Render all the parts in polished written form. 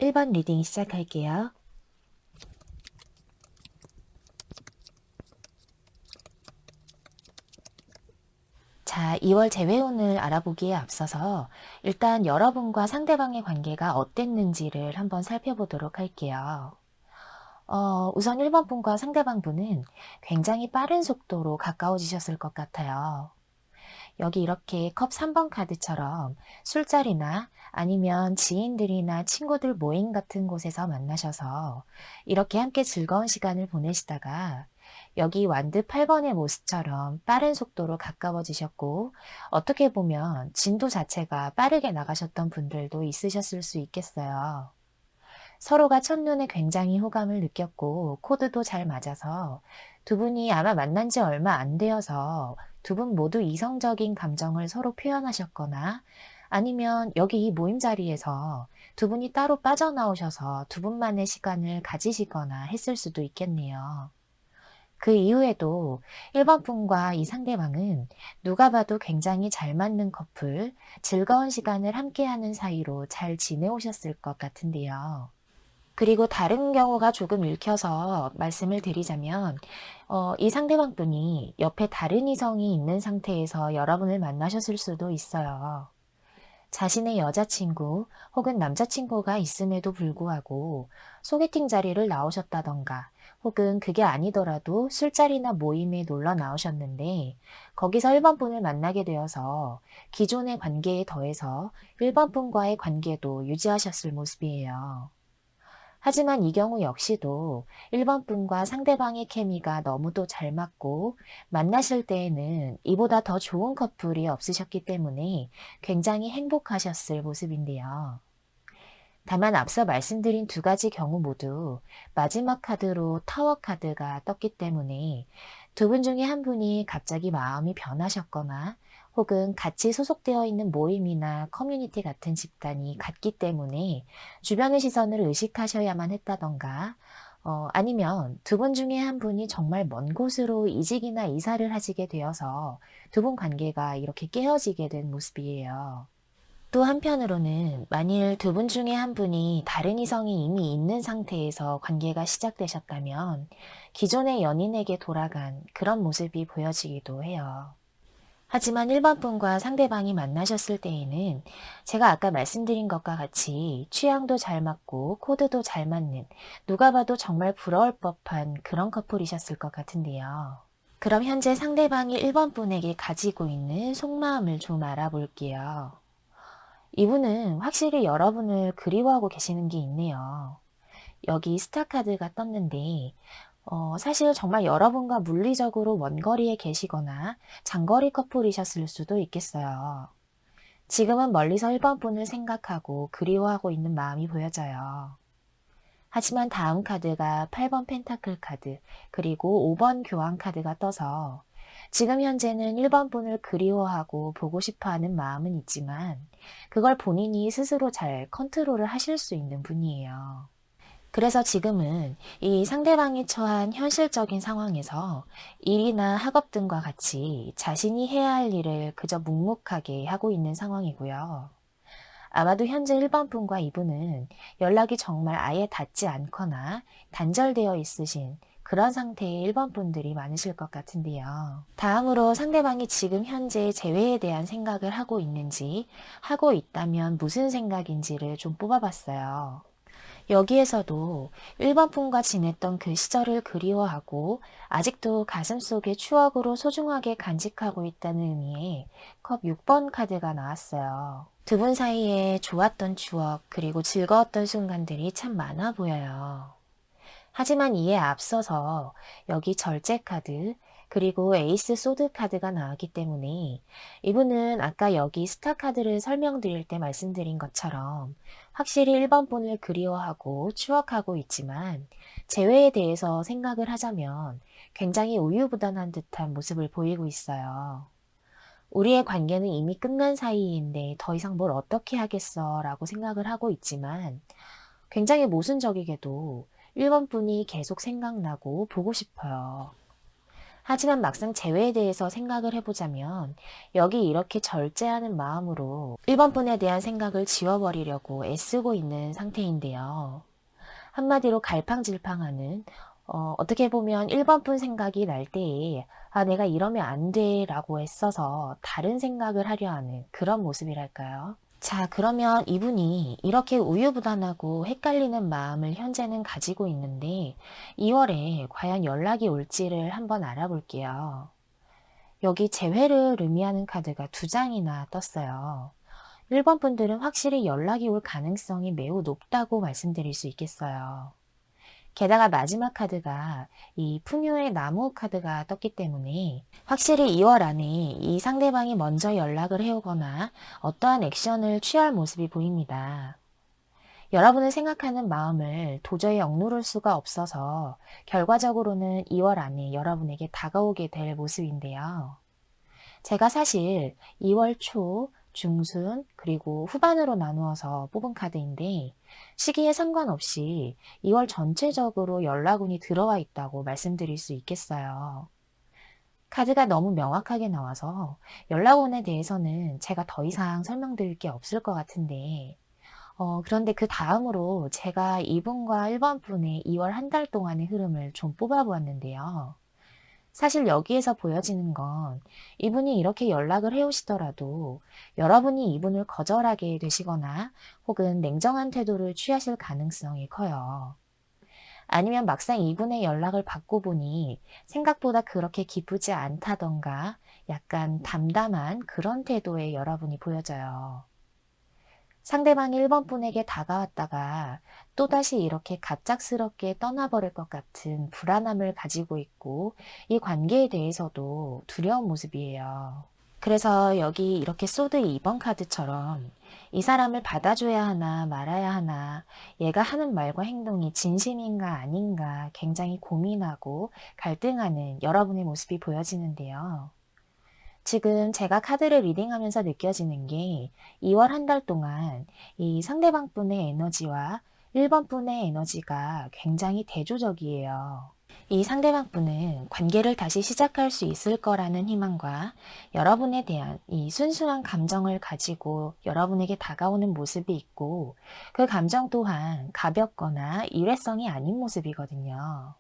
1번 리딩 시작할게요. 자, 2월 재회운을 알아보기에 앞서서 일단 여러분과 상대방의 관계가 어땠는지를 한번 살펴보도록 할게요. 우선 1번 분과 상대방 분은 굉장히 빠른 속도로 가까워지셨을 것 같아요. 여기 이렇게 컵 3번 카드처럼 술자리나 아니면 지인들이나 친구들 모임 같은 곳에서 만나셔서 이렇게 함께 즐거운 시간을 보내시다가 여기 완드 8번의 모습처럼 빠른 속도로 가까워지셨고 어떻게 보면 진도 자체가 빠르게 나가셨던 분들도 있으셨을 수 있겠어요. 서로가 첫눈에 굉장히 호감을 느꼈고 코드도 잘 맞아서 두 분이 아마 만난 지 얼마 안 되어서 두 분 모두 이성적인 감정을 서로 표현하셨거나 아니면 여기 이 모임 자리에서 두 분이 따로 빠져나오셔서 두 분만의 시간을 가지시거나 했을 수도 있겠네요. 그 이후에도 1번 분과 이 상대방은 누가 봐도 굉장히 잘 맞는 커플, 즐거운 시간을 함께하는 사이로 잘 지내오셨을 것 같은데요. 그리고 다른 경우가 조금 읽혀서 말씀을 드리자면 이 상대방 분이 옆에 다른 이성이 있는 상태에서 여러분을 만나셨을 수도 있어요. 자신의 여자친구 혹은 남자친구가 있음에도 불구하고 소개팅 자리를 나오셨다던가 혹은 그게 아니더라도 술자리나 모임에 놀러 나오셨는데 거기서 1번 분을 만나게 되어서 기존의 관계에 더해서 1번 분과의 관계도 유지하셨을 모습이에요. 하지만 이 경우 역시도 1번 분과 상대방의 케미가 너무도 잘 맞고 만나실 때에는 이보다 더 좋은 커플이 없으셨기 때문에 굉장히 행복하셨을 모습인데요. 다만 앞서 말씀드린 두 가지 경우 모두 마지막 카드로 타워 카드가 떴기 때문에 두 분 중에 한 분이 갑자기 마음이 변하셨거나 혹은 같이 소속되어 있는 모임이나 커뮤니티 같은 집단이 같기 때문에 주변의 시선을 의식하셔야만 했다던가 아니면 두 분 중에 한 분이 정말 먼 곳으로 이직이나 이사를 하시게 되어서 두 분 관계가 이렇게 깨어지게 된 모습이에요. 또 한편으로는 만일 두 분 중에 한 분이 다른 이성이 이미 있는 상태에서 관계가 시작되셨다면 기존의 연인에게 돌아간 그런 모습이 보여지기도 해요. 하지만 1번 분과 상대방이 만나셨을 때에는 제가 아까 말씀드린 것과 같이 취향도 잘 맞고 코드도 잘 맞는 누가 봐도 정말 부러울 법한 그런 커플이셨을 것 같은데요. 그럼 현재 상대방이 1번 분에게 가지고 있는 속마음을 좀 알아볼게요. 이분은 확실히 여러분을 그리워하고 계시는 게 있네요. 여기 스타 카드가 떴는데 사실 정말 여러분과 물리적으로 먼 거리에 계시거나 장거리 커플이셨을 수도 있겠어요. 지금은 멀리서 1번 분을 생각하고 그리워하고 있는 마음이 보여져요. 하지만 다음 카드가 8번 펜타클 카드, 그리고 5번 교환 카드가 떠서 지금 현재는 1번 분을 그리워하고 보고 싶어 하는 마음은 있지만 그걸 본인이 스스로 잘 컨트롤을 하실 수 있는 분이에요. 그래서 지금은 이 상대방이 처한 현실적인 상황에서 일이나 학업 등과 같이 자신이 해야 할 일을 그저 묵묵하게 하고 있는 상황이고요. 아마도 현재 1번 분과 이분은 연락이 정말 아예 닿지 않거나 단절되어 있으신 그런 상태의 1번 분들이 많으실 것 같은데요. 다음으로 상대방이 지금 현재 재회에 대한 생각을 하고 있는지, 하고 있다면 무슨 생각인지를 좀 뽑아봤어요. 여기에서도 1번 분과 지냈던 그 시절을 그리워하고 아직도 가슴속에 추억으로 소중하게 간직하고 있다는 의미의 컵 6번 카드가 나왔어요. 두 분 사이에 좋았던 추억 그리고 즐거웠던 순간들이 참 많아 보여요. 하지만 이에 앞서서 여기 절제 카드 그리고 에이스 소드 카드가 나왔기 때문에 이분은 아까 여기 스타 카드를 설명드릴 때 말씀드린 것처럼 확실히 1번 분을 그리워하고 추억하고 있지만 재회에 대해서 생각을 하자면 굉장히 우유부단한 듯한 모습을 보이고 있어요. 우리의 관계는 이미 끝난 사이인데 더 이상 뭘 어떻게 하겠어 라고 생각을 하고 있지만 굉장히 모순적이게도 1번 분이 계속 생각나고 보고 싶어요. 하지만 막상 재회에 대해서 생각을 해보자면 여기 이렇게 절제하는 마음으로 1번 분에 대한 생각을 지워버리려고 애쓰고 있는 상태인데요. 한마디로 갈팡질팡하는 어떻게 보면 1번 분 생각이 날 때에 내가 이러면 안 돼 라고 애써서 다른 생각을 하려 하는 그런 모습이랄까요? 자, 그러면 이분이 이렇게 우유부단하고 헷갈리는 마음을 현재는 가지고 있는데 2월에 과연 연락이 올지를 한번 알아볼게요. 여기 재회를 의미하는 카드가 두 장이나 떴어요. 1번 분들은 확실히 연락이 올 가능성이 매우 높다고 말씀드릴 수 있겠어요. 게다가 마지막 카드가 이 풍요의 나무 카드가 떴기 때문에 확실히 2월 안에 이 상대방이 먼저 연락을 해오거나 어떠한 액션을 취할 모습이 보입니다. 여러분을 생각하는 마음을 도저히 억누를 수가 없어서 결과적으로는 2월 안에 여러분에게 다가오게 될 모습인데요. 제가 사실 2월 초, 중순, 그리고 후반으로 나누어서 뽑은 카드인데 시기에 상관없이 2월 전체적으로 연락운이 들어와 있다고 말씀드릴 수 있겠어요. 카드가 너무 명확하게 나와서 연락운에 대해서는 제가 더 이상 설명드릴 게 없을 것 같은데 그런데 그 다음으로 제가 이분과 1번 분의 2월 한 달 동안의 흐름을 좀 뽑아보았는데요. 사실 여기에서 보여지는 건 이분이 이렇게 연락을 해오시더라도 여러분이 이분을 거절하게 되시거나 혹은 냉정한 태도를 취하실 가능성이 커요. 아니면 막상 이분의 연락을 받고 보니 생각보다 그렇게 기쁘지 않다던가 약간 담담한 그런 태도의 여러분이 보여져요. 상대방이 1번 분에게 다가왔다가 또다시 이렇게 갑작스럽게 떠나버릴 것 같은 불안함을 가지고 있고 이 관계에 대해서도 두려운 모습이에요. 그래서 여기 이렇게 소드 2번 카드처럼 이 사람을 받아줘야 하나 말아야 하나 얘가 하는 말과 행동이 진심인가 아닌가 굉장히 고민하고 갈등하는 여러분의 모습이 보여지는데요. 지금 제가 카드를 리딩하면서 느껴지는 게 2월 한 달 동안 이 상대방 분의 에너지와 1번 분의 에너지가 굉장히 대조적이에요. 이 상대방 분은 관계를 다시 시작할 수 있을 거라는 희망과 여러분에 대한 이 순수한 감정을 가지고 여러분에게 다가오는 모습이 있고 그 감정 또한 가볍거나 일회성이 아닌 모습이거든요.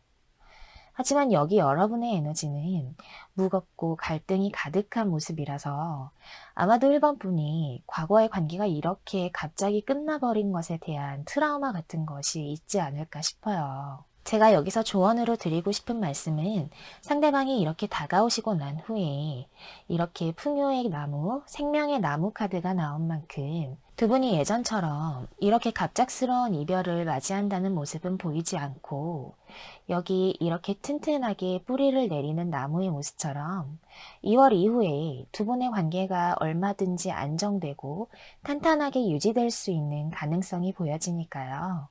하지만 여기 여러분의 에너지는 무겁고 갈등이 가득한 모습이라서 아마도 1번 분이 과거의 관계가 이렇게 갑자기 끝나버린 것에 대한 트라우마 같은 것이 있지 않을까 싶어요. 제가 여기서 조언으로 드리고 싶은 말씀은 상대방이 이렇게 다가오시고 난 후에 이렇게 풍요의 나무, 생명의 나무 카드가 나온 만큼 두 분이 예전처럼 이렇게 갑작스러운 이별을 맞이한다는 모습은 보이지 않고 여기 이렇게 튼튼하게 뿌리를 내리는 나무의 모습처럼 2월 이후에 두 분의 관계가 얼마든지 안정되고 탄탄하게 유지될 수 있는 가능성이 보여지니까요.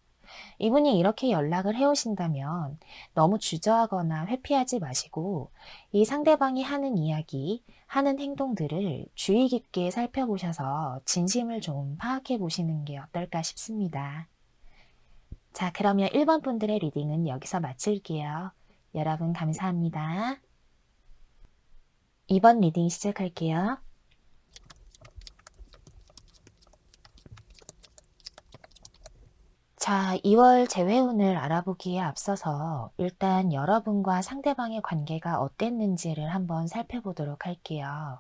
이분이 이렇게 연락을 해오신다면 너무 주저하거나 회피하지 마시고 이 상대방이 하는 이야기, 하는 행동들을 주의 깊게 살펴보셔서 진심을 좀 파악해 보시는 게 어떨까 싶습니다. 자, 그러면 1번 분들의 리딩은 여기서 마칠게요. 여러분 감사합니다. 2번 리딩 시작할게요. 자, 2월 재회운을 알아보기에 앞서서 일단 여러분과 상대방의 관계가 어땠는지를 한번 살펴보도록 할게요.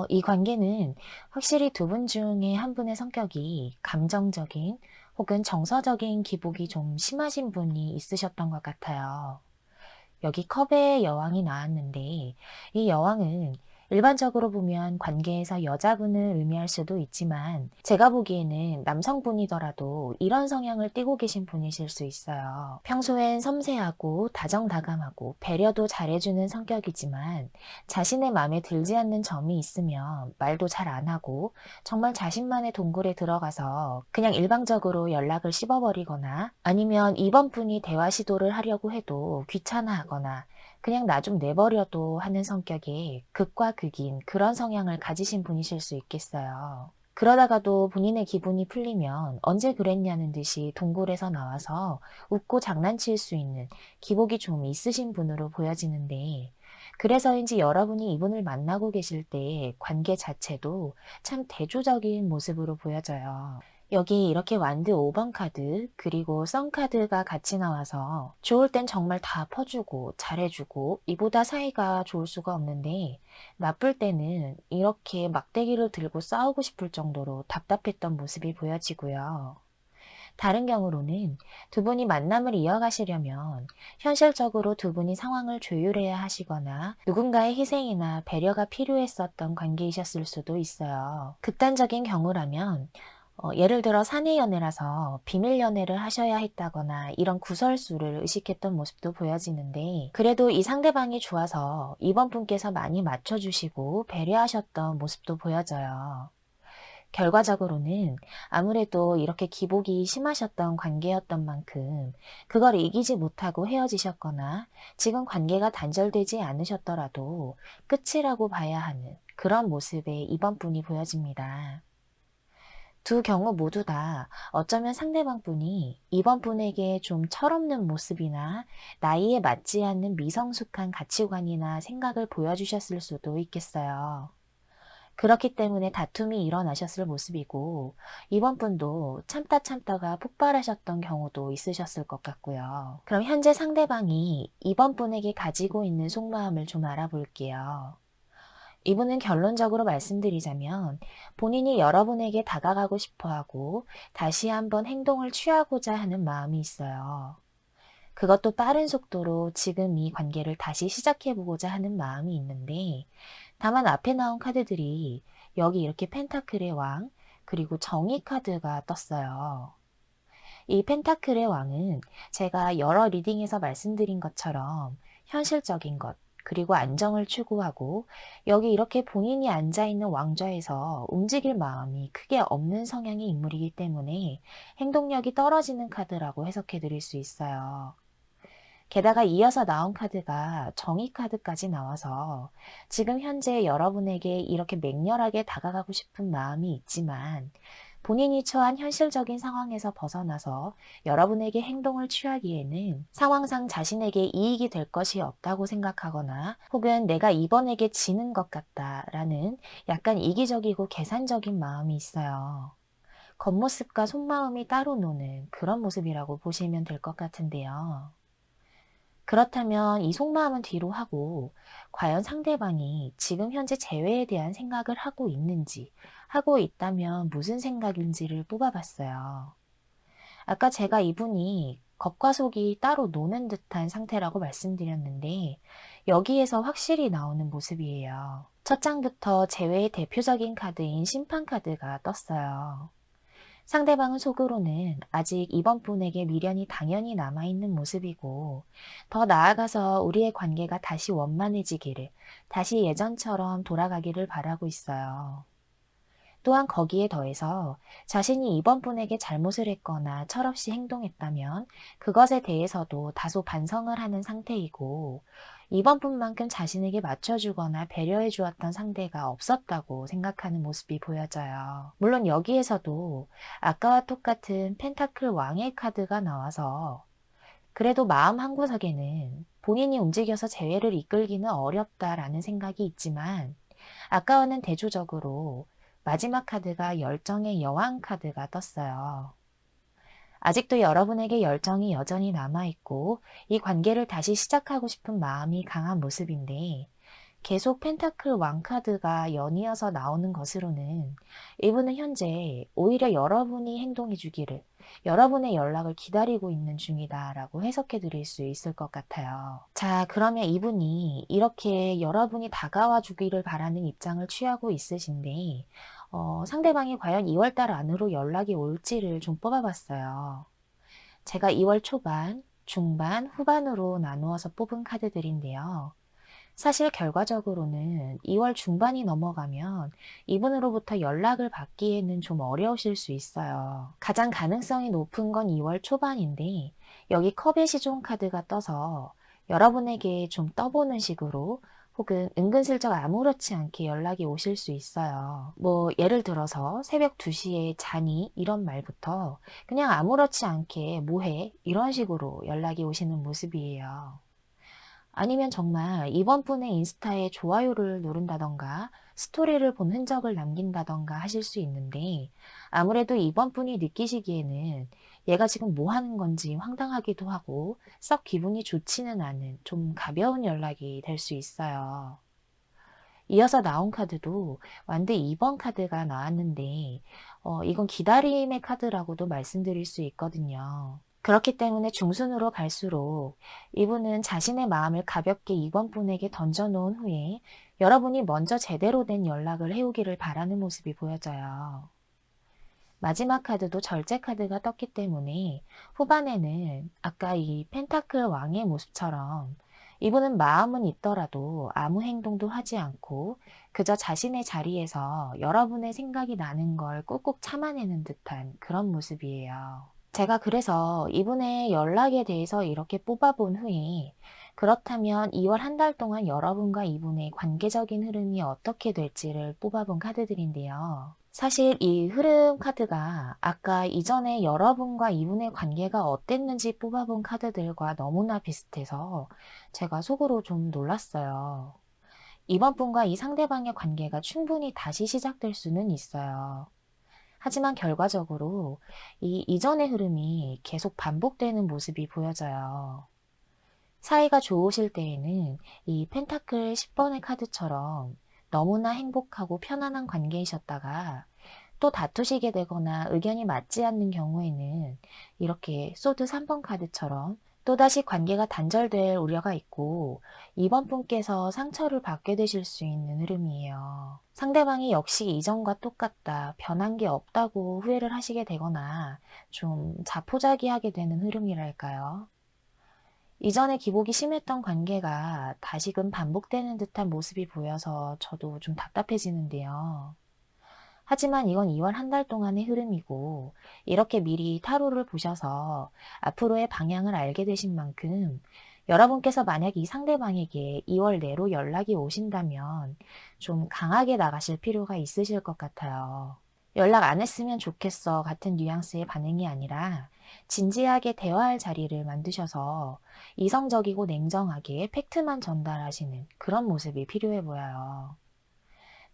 이 관계는 확실히 두 분 중에 한 분의 성격이 감정적인 혹은 정서적인 기복이 좀 심하신 분이 있으셨던 것 같아요. 여기 컵의 여왕이 나왔는데 이 여왕은 일반적으로 보면 관계에서 여자분을 의미할 수도 있지만 제가 보기에는 남성분이더라도 이런 성향을 띠고 계신 분이실 수 있어요. 평소엔 섬세하고 다정다감하고 배려도 잘해주는 성격이지만 자신의 마음에 들지 않는 점이 있으면 말도 잘 안 하고 정말 자신만의 동굴에 들어가서 그냥 일방적으로 연락을 씹어버리거나 아니면 이번 분이 대화 시도를 하려고 해도 귀찮아하거나 그냥 나 좀 내버려도 하는 성격이 극과 극인 그런 성향을 가지신 분이실 수 있겠어요. 그러다가도 본인의 기분이 풀리면 언제 그랬냐는 듯이 동굴에서 나와서 웃고 장난칠 수 있는 기복이 좀 있으신 분으로 보여지는데, 그래서인지 여러분이 이분을 만나고 계실 때 관계 자체도 참 대조적인 모습으로 보여져요. 여기 이렇게 완드 5번 카드, 그리고 썬 카드가 같이 나와서 좋을 땐 정말 다 퍼주고 잘해주고 이보다 사이가 좋을 수가 없는데, 나쁠 때는 이렇게 막대기를 들고 싸우고 싶을 정도로 답답했던 모습이 보여지고요. 다른 경우로는 두 분이 만남을 이어가시려면 현실적으로 두 분이 상황을 조율해야 하시거나 누군가의 희생이나 배려가 필요했었던 관계이셨을 수도 있어요. 극단적인 경우라면 예를 들어 사내 연애라서 비밀 연애를 하셔야 했다거나 이런 구설수를 의식했던 모습도 보여지는데, 그래도 이 상대방이 좋아서 이번 분께서 많이 맞춰주시고 배려하셨던 모습도 보여져요. 결과적으로는 아무래도 이렇게 기복이 심하셨던 관계였던 만큼 그걸 이기지 못하고 헤어지셨거나, 지금 관계가 단절되지 않으셨더라도 끝이라고 봐야 하는 그런 모습의 이번 분이 보여집니다. 두 경우 모두 다 어쩌면 상대방 분이 이번 분에게 좀 철없는 모습이나 나이에 맞지 않는 미성숙한 가치관이나 생각을 보여주셨을 수도 있겠어요. 그렇기 때문에 다툼이 일어나셨을 모습이고, 이번 분도 참다 참다가 폭발하셨던 경우도 있으셨을 것 같고요. 그럼 현재 상대방이 이번 분에게 가지고 있는 속마음을 좀 알아볼게요. 이분은 결론적으로 말씀드리자면 본인이 여러분에게 다가가고 싶어 하고 다시 한번 행동을 취하고자 하는 마음이 있어요. 그것도 빠른 속도로 지금 이 관계를 다시 시작해보고자 하는 마음이 있는데, 다만 앞에 나온 카드들이 여기 이렇게 펜타클의 왕, 그리고 정의 카드가 떴어요. 이 펜타클의 왕은 제가 여러 리딩에서 말씀드린 것처럼 현실적인 것, 그리고 안정을 추구하고, 여기 이렇게 본인이 앉아있는 왕좌에서 움직일 마음이 크게 없는 성향의 인물이기 때문에 행동력이 떨어지는 카드라고 해석해 드릴 수 있어요. 게다가 이어서 나온 카드가 정의 카드까지 나와서 지금 현재 여러분에게 이렇게 맹렬하게 다가가고 싶은 마음이 있지만, 본인이 처한 현실적인 상황에서 벗어나서 여러분에게 행동을 취하기에는 상황상 자신에게 이익이 될 것이 없다고 생각하거나, 혹은 내가 이번에게 지는 것 같다라는 약간 이기적이고 계산적인 마음이 있어요. 겉모습과 속마음이 따로 노는 그런 모습이라고 보시면 될 것 같은데요. 그렇다면 이 속마음은 뒤로 하고 과연 상대방이 지금 현재 재회에 대한 생각을 하고 있는지, 하고 있다면 무슨 생각인지를 뽑아봤어요. 아까 제가 이분이 겉과 속이 따로 노는 듯한 상태라고 말씀드렸는데, 여기에서 확실히 나오는 모습이에요. 첫 장부터 재회의 대표적인 카드인 심판 카드가 떴어요. 상대방은 속으로는 아직 이번 분에게 미련이 당연히 남아있는 모습이고, 더 나아가서 우리의 관계가 다시 원만해지기를, 다시 예전처럼 돌아가기를 바라고 있어요. 또한 거기에 더해서 자신이 이번 분에게 잘못을 했거나 철없이 행동했다면 그것에 대해서도 다소 반성을 하는 상태이고, 이번 분만큼 자신에게 맞춰주거나 배려해 주었던 상대가 없었다고 생각하는 모습이 보여져요. 물론 여기에서도 아까와 똑같은 펜타클 왕의 카드가 나와서 그래도 마음 한구석에는 본인이 움직여서 재회를 이끌기는 어렵다라는 생각이 있지만, 아까와는 대조적으로 마지막 카드가 열정의 여왕 카드가 떴어요. 아직도 여러분에게 열정이 여전히 남아있고 이 관계를 다시 시작하고 싶은 마음이 강한 모습인데, 계속 펜타클 왕 카드가 연이어서 나오는 것으로는 이분은 현재 오히려 여러분이 행동해 주기를, 여러분의 연락을 기다리고 있는 중이다라고 해석해 드릴 수 있을 것 같아요. 자, 그러면 이분이 이렇게 여러분이 다가와 주기를 바라는 입장을 취하고 있으신데, 상대방이 과연 2월달 안으로 연락이 올지를 좀 뽑아봤어요. 제가 2월 초반, 중반, 후반으로 나누어서 뽑은 카드들인데요. 사실 결과적으로는 2월 중반이 넘어가면 이분으로부터 연락을 받기에는 좀 어려우실 수 있어요. 가장 가능성이 높은 건 2월 초반인데, 여기 컵의 시종 카드가 떠서 여러분에게 좀 떠보는 식으로 혹은 은근슬쩍 아무렇지 않게 연락이 오실 수 있어요. 뭐 예를 들어서 새벽 2시에 자니? 이런 말부터 그냥 아무렇지 않게 뭐 해? 이런 식으로 연락이 오시는 모습이에요. 아니면 정말 이번 분의 인스타에 좋아요를 누른다던가 스토리를 본 흔적을 남긴다던가 하실 수 있는데 아무래도 이번 분이 느끼시기에는 얘가 지금 뭐 하는 건지 황당하기도 하고 썩 기분이 좋지는 않은 좀 가벼운 연락이 될 수 있어요. 이어서 나온 카드도 완드 2번 카드가 나왔는데 이건 기다림의 카드라고도 말씀드릴 수 있거든요. 그렇기 때문에 중순으로 갈수록 이분은 자신의 마음을 가볍게 이번 분에게 던져놓은 후에 여러분이 먼저 제대로 된 연락을 해오기를 바라는 모습이 보여져요. 마지막 카드도 절제 카드가 떴기 때문에 후반에는 아까 이 펜타클 왕의 모습처럼 이분은 마음은 있더라도 아무 행동도 하지 않고 그저 자신의 자리에서 여러분의 생각이 나는 걸 꾹꾹 참아내는 듯한 그런 모습이에요. 제가 그래서 이분의 연락에 대해서 이렇게 뽑아본 후에 그렇다면 2월 한 달 동안 여러분과 이분의 관계적인 흐름이 어떻게 될지를 뽑아본 카드들인데요. 사실 이 흐름 카드가 아까 이전에 여러분과 이분의 관계가 어땠는지 뽑아본 카드들과 너무나 비슷해서 제가 속으로 좀 놀랐어요. 이번 분과 이 상대방의 관계가 충분히 다시 시작될 수는 있어요. 하지만 결과적으로 이 이전의 흐름이 계속 반복되는 모습이 보여져요. 사이가 좋으실 때에는 이 펜타클 10번의 카드처럼 너무나 행복하고 편안한 관계이셨다가 또 다투시게 되거나 의견이 맞지 않는 경우에는 이렇게 소드 3번 카드처럼 또다시 관계가 단절될 우려가 있고 이번 분께서 상처를 받게 되실 수 있는 흐름이에요. 상대방이 역시 이전과 똑같다, 변한 게 없다고 후회를 하시게 되거나 좀 자포자기하게 되는 흐름이랄까요. 이전에 기복이 심했던 관계가 다시금 반복되는 듯한 모습이 보여서 저도 좀 답답해지는데요. 하지만 이건 2월 한 달 동안의 흐름이고 이렇게 미리 타로를 보셔서 앞으로의 방향을 알게 되신 만큼 여러분께서 만약 이 상대방에게 2월 내로 연락이 오신다면 좀 강하게 나가실 필요가 있으실 것 같아요. 연락 안 했으면 좋겠어 같은 뉘앙스의 반응이 아니라 진지하게 대화할 자리를 만드셔서 이성적이고 냉정하게 팩트만 전달하시는 그런 모습이 필요해 보여요.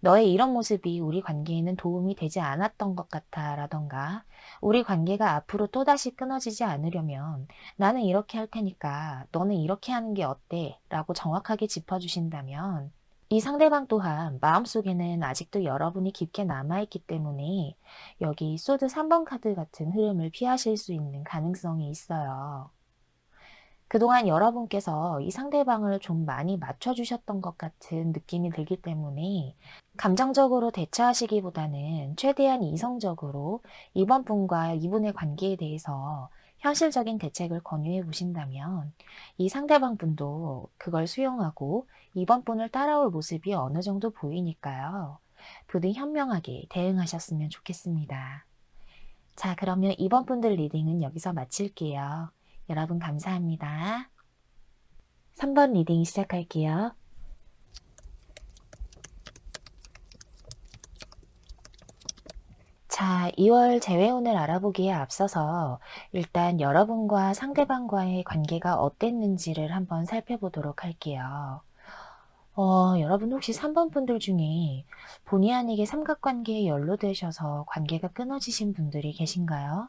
너의 이런 모습이 우리 관계에는 도움이 되지 않았던 것 같아 라던가 우리 관계가 앞으로 또다시 끊어지지 않으려면 나는 이렇게 할 테니까 너는 이렇게 하는 게 어때? 라고 정확하게 짚어주신다면 이 상대방 또한 마음속에는 아직도 여러분이 깊게 남아있기 때문에 여기 소드 3번 카드 같은 흐름을 피하실 수 있는 가능성이 있어요. 그동안 여러분께서 이 상대방을 좀 많이 맞춰주셨던 것 같은 느낌이 들기 때문에 감정적으로 대처하시기보다는 최대한 이성적으로 이번 분과 이분의 관계에 대해서 현실적인 대책을 권유해 보신다면 이 상대방 분도 그걸 수용하고 이번 분을 따라올 모습이 어느 정도 보이니까요. 부디 현명하게 대응하셨으면 좋겠습니다. 자, 그러면 이번 분들 리딩은 여기서 마칠게요. 여러분 감사합니다. 3번 리딩 시작할게요. 자, 2월 재회운을 알아보기에 앞서서 일단 여러분과 상대방과의 관계가 어땠는지를 한번 살펴보도록 할게요. 여러분 혹시 3번 분들 중에 본의 아니게 삼각관계에 연루되셔서 관계가 끊어지신 분들이 계신가요?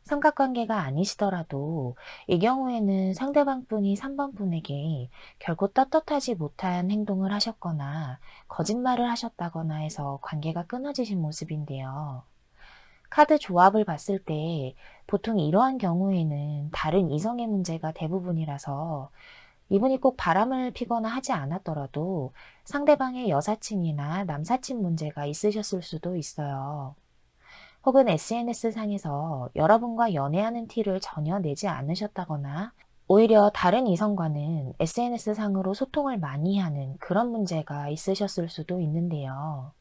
삼각관계가 아니시더라도 이 경우에는 상대방 분이 3번 분에게 결코 떳떳하지 못한 행동을 하셨거나 거짓말을 하셨다거나 해서 관계가 끊어지신 모습인데요. 카드 조합을 봤을 때 보통 이러한 경우에는 다른 이성의 문제가 대부분이라서 이분이 꼭 바람을 피거나 하지 않았더라도 상대방의 여사친이나 남사친 문제가 있으셨을 수도 있어요. 혹은 SNS상에서 여러분과 연애하는 티를 전혀 내지 않으셨다거나 오히려 다른 이성과는 SNS상으로 소통을 많이 하는 그런 문제가 있으셨을 수도 있는데요.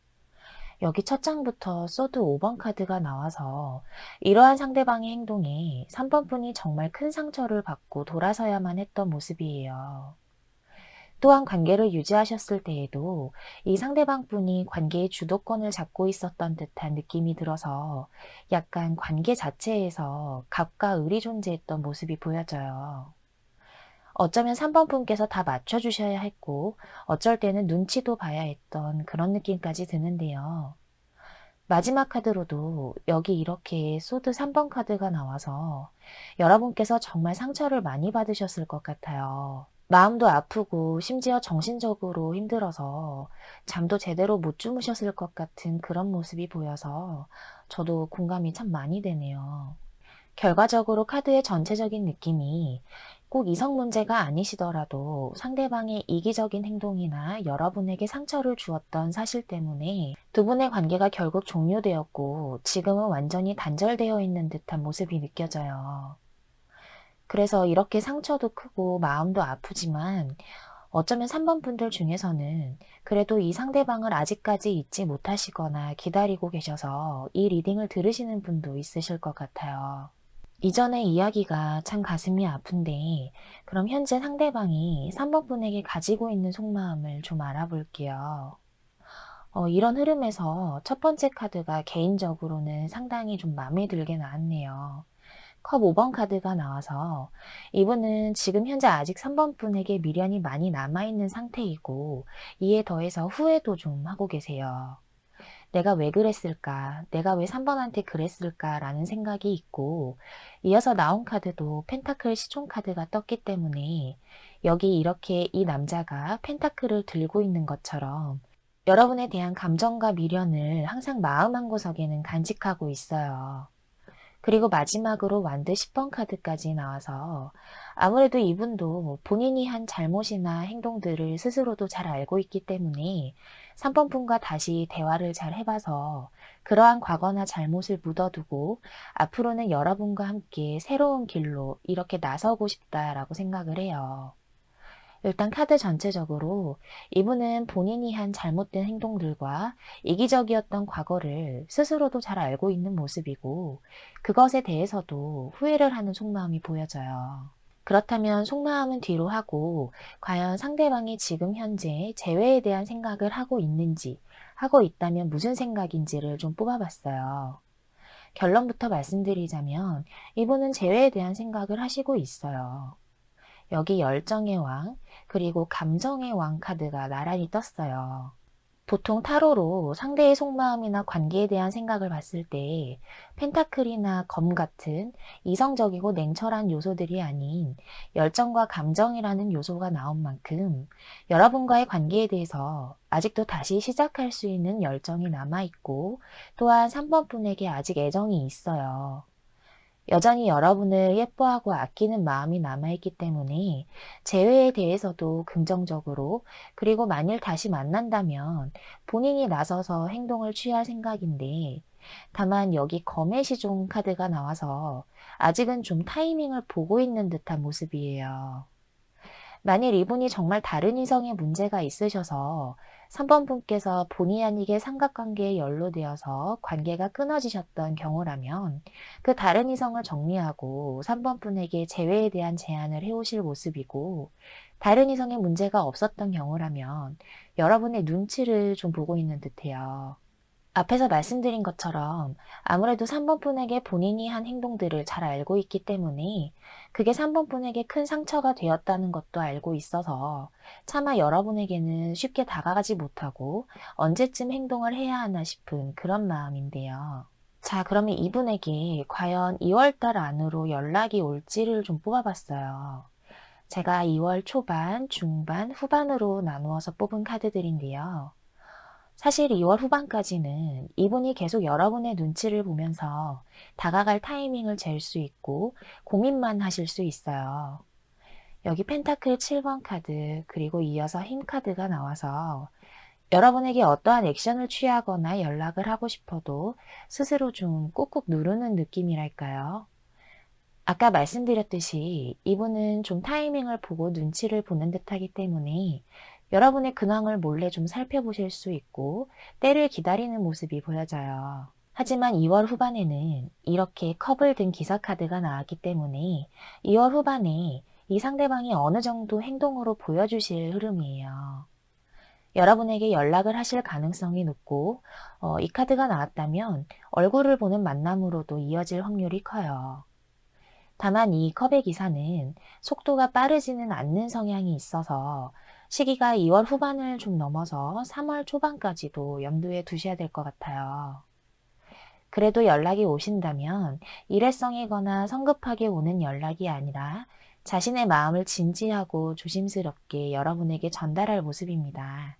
여기 첫 장부터 소드 5번 카드가 나와서 이러한 상대방의 행동에 3번 분이 정말 큰 상처를 받고 돌아서야만 했던 모습이에요. 또한 관계를 유지하셨을 때에도 이 상대방 분이 관계의 주도권을 잡고 있었던 듯한 느낌이 들어서 약간 관계 자체에서 갑과 을이 존재했던 모습이 보여져요. 어쩌면 3번 분께서 다 맞춰주셔야 했고, 어쩔 때는 눈치도 봐야 했던 그런 느낌까지 드는데요. 마지막 카드로도 여기 이렇게 소드 3번 카드가 나와서 여러분께서 정말 상처를 많이 받으셨을 것 같아요. 마음도 아프고 심지어 정신적으로 힘들어서 잠도 제대로 못 주무셨을 것 같은 그런 모습이 보여서 저도 공감이 참 많이 되네요. 결과적으로 카드의 전체적인 느낌이 꼭 이성 문제가 아니시더라도 상대방의 이기적인 행동이나 여러분에게 상처를 주었던 사실 때문에 두 분의 관계가 결국 종료되었고 지금은 완전히 단절되어 있는 듯한 모습이 느껴져요. 그래서 이렇게 상처도 크고 마음도 아프지만 어쩌면 3번 분들 중에서는 그래도 이 상대방을 아직까지 잊지 못하시거나 기다리고 계셔서 이 리딩을 들으시는 분도 있으실 것 같아요. 이전의 이야기가 참 가슴이 아픈데, 그럼 현재 상대방이 3번 분에게 가지고 있는 속마음을 좀 알아볼게요. 이런 흐름에서 첫 번째 카드가 개인적으로는 상당히 좀 마음에 들게 나왔네요. 컵 5번 카드가 나와서 이분은 지금 현재 아직 3번 분에게 미련이 많이 남아있는 상태이고, 이에 더해서 후회도 좀 하고 계세요. 내가 왜 그랬을까? 내가 왜 3번한테 그랬을까? 라는 생각이 있고, 이어서 나온 카드도 펜타클 시종 카드가 떴기 때문에 여기 이렇게 이 남자가 펜타클을 들고 있는 것처럼 여러분에 대한 감정과 미련을 항상 마음 한구석에는 간직하고 있어요. 그리고 마지막으로 완드 10번 카드까지 나와서 아무래도 이분도 본인이 한 잘못이나 행동들을 스스로도 잘 알고 있기 때문에 3번 분과 다시 대화를 잘 해봐서 그러한 과거나 잘못을 묻어두고 앞으로는 여러분과 함께 새로운 길로 이렇게 나서고 싶다라고 생각을 해요. 일단 카드 전체적으로 이분은 본인이 한 잘못된 행동들과 이기적이었던 과거를 스스로도 잘 알고 있는 모습이고 그것에 대해서도 후회를 하는 속마음이 보여져요. 그렇다면 속마음은 뒤로 하고 과연 상대방이 지금 현재 재회에 대한 생각을 하고 있는지, 하고 있다면 무슨 생각인지를 좀 뽑아봤어요. 결론부터 말씀드리자면 이분은 재회에 대한 생각을 하시고 있어요. 여기 열정의 왕, 그리고 감정의 왕 카드가 나란히 떴어요. 보통 타로로 상대의 속마음이나 관계에 대한 생각을 봤을 때 펜타클이나 검 같은 이성적이고 냉철한 요소들이 아닌 열정과 감정이라는 요소가 나온 만큼 여러분과의 관계에 대해서 아직도 다시 시작할 수 있는 열정이 남아있고 또한 3번 분에게 아직 애정이 있어요. 여전히 여러분을 예뻐하고 아끼는 마음이 남아있기 때문에 재회에 대해서도 긍정적으로 그리고 만일 다시 만난다면 본인이 나서서 행동을 취할 생각인데 다만 여기 검의 시종 카드가 나와서 아직은 좀 타이밍을 보고 있는 듯한 모습이에요. 만일 이분이 정말 다른 이성에 문제가 있으셔서 3번 분께서 본의 아니게 삼각관계에 연루되어서 관계가 끊어지셨던 경우라면 그 다른 이성을 정리하고 3번 분에게 재회에 대한 제안을 해오실 모습이고 다른 이성에 문제가 없었던 경우라면 여러분의 눈치를 좀 보고 있는 듯해요. 앞에서 말씀드린 것처럼 아무래도 3번 분에게 본인이 한 행동들을 잘 알고 있기 때문에 그게 3번 분에게 큰 상처가 되었다는 것도 알고 있어서 차마 여러분에게는 쉽게 다가가지 못하고 언제쯤 행동을 해야 하나 싶은 그런 마음인데요. 자, 그러면 이분에게 과연 2월 달 안으로 연락이 올지를 좀 뽑아봤어요. 제가 2월 초반, 중반, 후반으로 나누어서 뽑은 카드들인데요. 사실 2월 후반까지는 이분이 계속 여러분의 눈치를 보면서 다가갈 타이밍을 잴 수 있고 고민만 하실 수 있어요. 여기 펜타클 7번 카드 그리고 이어서 힘 카드가 나와서 여러분에게 어떠한 액션을 취하거나 연락을 하고 싶어도 스스로 좀 꾹꾹 누르는 느낌이랄까요? 아까 말씀드렸듯이 이분은 좀 타이밍을 보고 눈치를 보는 듯하기 때문에 여러분의 근황을 몰래 좀 살펴보실 수 있고 때를 기다리는 모습이 보여져요. 하지만 2월 후반에는 이렇게 컵을 든 기사 카드가 나왔기 때문에 2월 후반에 이 상대방이 어느 정도 행동으로 보여주실 흐름이에요. 여러분에게 연락을 하실 가능성이 높고 이 카드가 나왔다면 얼굴을 보는 만남으로도 이어질 확률이 커요. 다만 이 컵의 기사는 속도가 빠르지는 않는 성향이 있어서 시기가 2월 후반을 좀 넘어서 3월 초반까지도 염두에 두셔야 될 것 같아요. 그래도 연락이 오신다면 일회성이거나 성급하게 오는 연락이 아니라 자신의 마음을 진지하고 조심스럽게 여러분에게 전달할 모습입니다.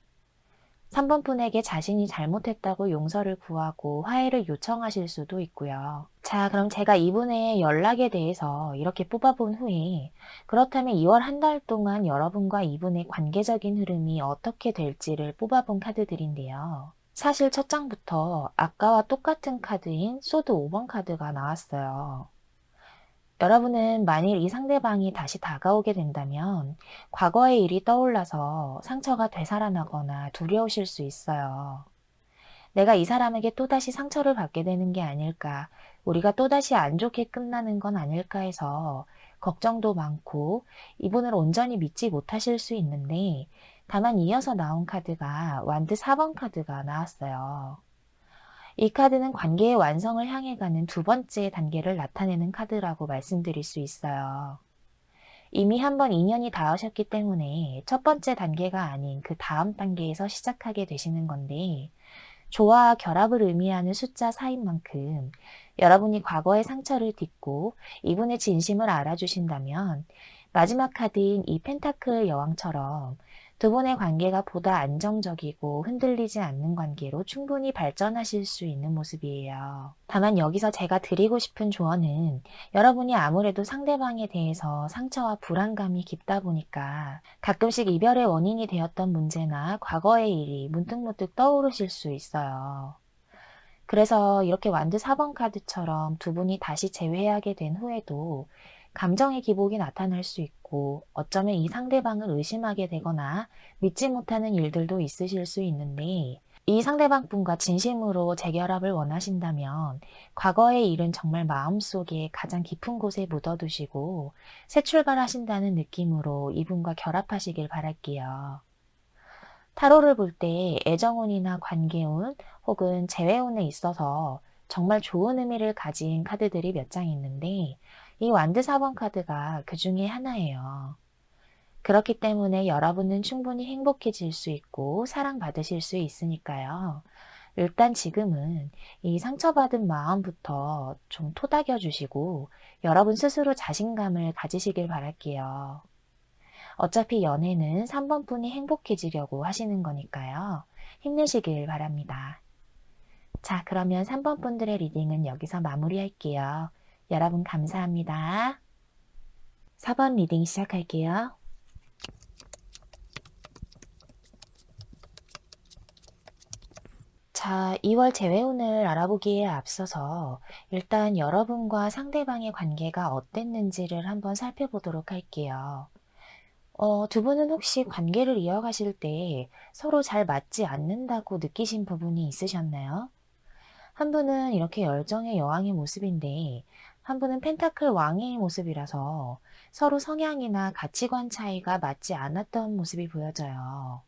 3번 분에게 자신이 잘못했다고 용서를 구하고 화해를 요청하실 수도 있고요. 자, 그럼 제가 이분의 연락에 대해서 이렇게 뽑아본 후에 그렇다면 2월 한 달 동안 여러분과 이분의 관계적인 흐름이 어떻게 될지를 뽑아본 카드들인데요. 사실 첫 장부터 아까와 똑같은 카드인 소드 5번 카드가 나왔어요. 여러분은 만일 이 상대방이 다시 다가오게 된다면 과거의 일이 떠올라서 상처가 되살아나거나 두려우실 수 있어요. 내가 이 사람에게 또다시 상처를 받게 되는 게 아닐까, 우리가 또다시 안 좋게 끝나는 건 아닐까 해서 걱정도 많고 이분을 온전히 믿지 못하실 수 있는데, 다만 이어서 나온 카드가 완드 4번 카드가 나왔어요. 이 카드는 관계의 완성을 향해 가는 두 번째 단계를 나타내는 카드라고 말씀드릴 수 있어요. 이미 한 번 인연이 닿으셨기 때문에 첫 번째 단계가 아닌 그 다음 단계에서 시작하게 되시는 건데, 조화와 결합을 의미하는 숫자 4인 만큼 여러분이 과거의 상처를 딛고 이분의 진심을 알아주신다면 마지막 카드인 이 펜타클 여왕처럼 두 분의 관계가 보다 안정적이고 흔들리지 않는 관계로 충분히 발전하실 수 있는 모습이에요. 다만 여기서 제가 드리고 싶은 조언은, 여러분이 아무래도 상대방에 대해서 상처와 불안감이 깊다 보니까 가끔씩 이별의 원인이 되었던 문제나 과거의 일이 문득문득 떠오르실 수 있어요. 그래서 이렇게 완드 4번 카드처럼 두 분이 다시 재회하게 된 후에도 감정의 기복이 나타날 수 있고, 어쩌면 이 상대방을 의심하게 되거나 믿지 못하는 일들도 있으실 수 있는데, 이 상대방 분과 진심으로 재결합을 원하신다면 과거의 일은 정말 마음속에 가장 깊은 곳에 묻어두시고 새 출발하신다는 느낌으로 이분과 결합하시길 바랄게요. 타로를 볼 때 애정운이나 관계운 혹은 재회운에 있어서 정말 좋은 의미를 가진 카드들이 몇 장 있는데, 이 완드 4번 카드가 그 중에 하나예요. 그렇기 때문에 여러분은 충분히 행복해질 수 있고 사랑받으실 수 있으니까요. 일단 지금은 이 상처받은 마음부터 좀 토닥여 주시고 여러분 스스로 자신감을 가지시길 바랄게요. 어차피 연애는 3번 분이 행복해지려고 하시는 거니까요. 힘내시길 바랍니다. 자, 그러면 3번 분들의 리딩은 여기서 마무리할게요. 여러분 감사합니다. 4번 리딩 시작할게요. 자, 2월 재회운을 알아보기에 앞서서 일단 여러분과 상대방의 관계가 어땠는지를 한번 살펴보도록 할게요. 두 분은 혹시 관계를 이어가실 때 서로 잘 맞지 않는다고 느끼신 부분이 있으셨나요? 한 분은 이렇게 열정의 여왕의 모습인데, 한 분은 펜타클 왕의 모습이라서 서로 성향이나 가치관 차이가 맞지 않았던 모습이 보여져요.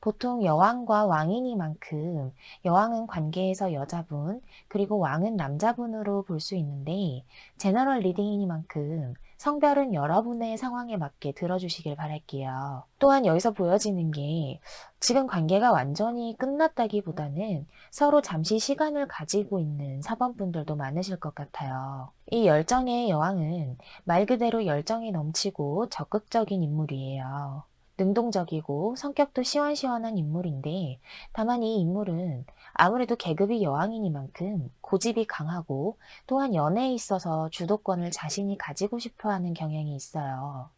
보통 여왕과 왕이니만큼 여왕은 관계에서 여자분, 그리고 왕은 남자분으로 볼 수 있는데, 제너럴 리딩이니만큼 성별은 여러분의 상황에 맞게 들어주시길 바랄게요. 또한 여기서 보여지는 게 지금 관계가 완전히 끝났다기보다는 서로 잠시 시간을 가지고 있는 사번분들도 많으실 것 같아요. 이 열정의 여왕은 말 그대로 열정이 넘치고 적극적인 인물이에요. 능동적이고 성격도 시원시원한 인물인데, 다만 이 인물은 아무래도 계급이 여왕이니만큼 고집이 강하고 또한 연애에 있어서 주도권을 자신이 가지고 싶어 하는 경향이 있어요.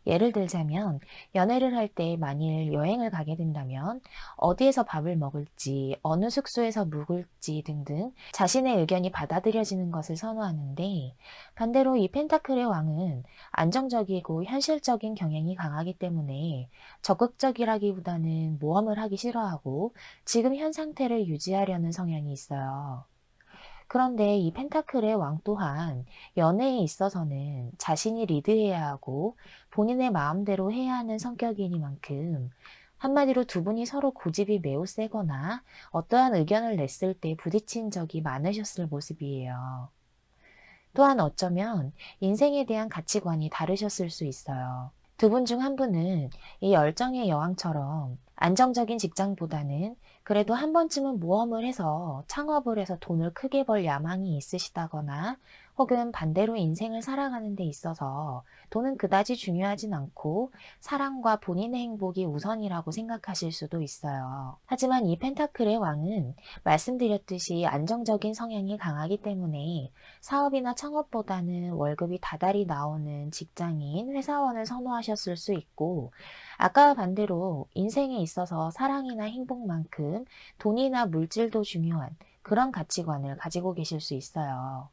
예를 들자면 연애를 할 때 만일 여행을 가게 된다면 어디에서 밥을 먹을지, 어느 숙소에서 묵을지 등등 자신의 의견이 받아들여지는 것을 선호하는데, 반대로 이 펜타클의 왕은 안정적이고 현실적인 경향이 강하기 때문에 적극적이라기보다는 모험을 하기 싫어하고 지금 현 상태를 유지하려는 성향이 있어요. 그런데 이 펜타클의 왕 또한 연애에 있어서는 자신이 리드해야 하고 본인의 마음대로 해야 하는 성격이니만큼, 한마디로 두 분이 서로 고집이 매우 세거나 어떠한 의견을 냈을 때 부딪힌 적이 많으셨을 모습이에요. 또한 어쩌면 인생에 대한 가치관이 다르셨을 수 있어요. 두 분 중 한 분은 이 열정의 여왕처럼 안정적인 직장보다는 그래도 한 번쯤은 모험을 해서 창업을 해서 돈을 크게 벌 야망이 있으시다거나, 혹은 반대로 인생을 살아가는 데 있어서 돈은 그다지 중요하진 않고 사랑과 본인의 행복이 우선이라고 생각하실 수도 있어요. 하지만 이 펜타클의 왕은 말씀드렸듯이 안정적인 성향이 강하기 때문에 사업이나 창업보다는 월급이 다달이 나오는 직장인, 회사원을 선호하셨을 수 있고, 아까와 반대로 인생에 있어서 사랑이나 행복만큼 돈이나 물질도 중요한 그런 가치관을 가지고 계실 수 있어요.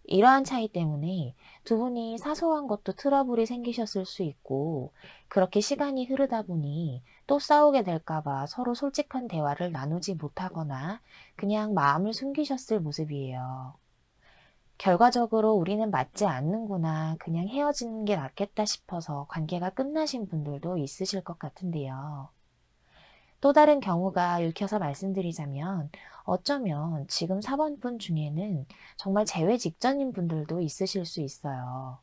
이러한 차이 때문에 두 분이 사소한 것도 트러블이 생기셨을 수 있고, 그렇게 시간이 흐르다 보니 또 싸우게 될까봐 서로 솔직한 대화를 나누지 못하거나 그냥 마음을 숨기셨을 모습이에요. 결과적으로 '우리는 맞지 않는구나. 그냥 헤어지는 게 낫겠다.' 싶어서 관계가 끝나신 분들도 있으실 것 같은데요. 또 다른 경우가 읽혀서 말씀드리자면, 어쩌면 지금 사번분 중에는 정말 재회 직전인 분들도 있으실 수 있어요.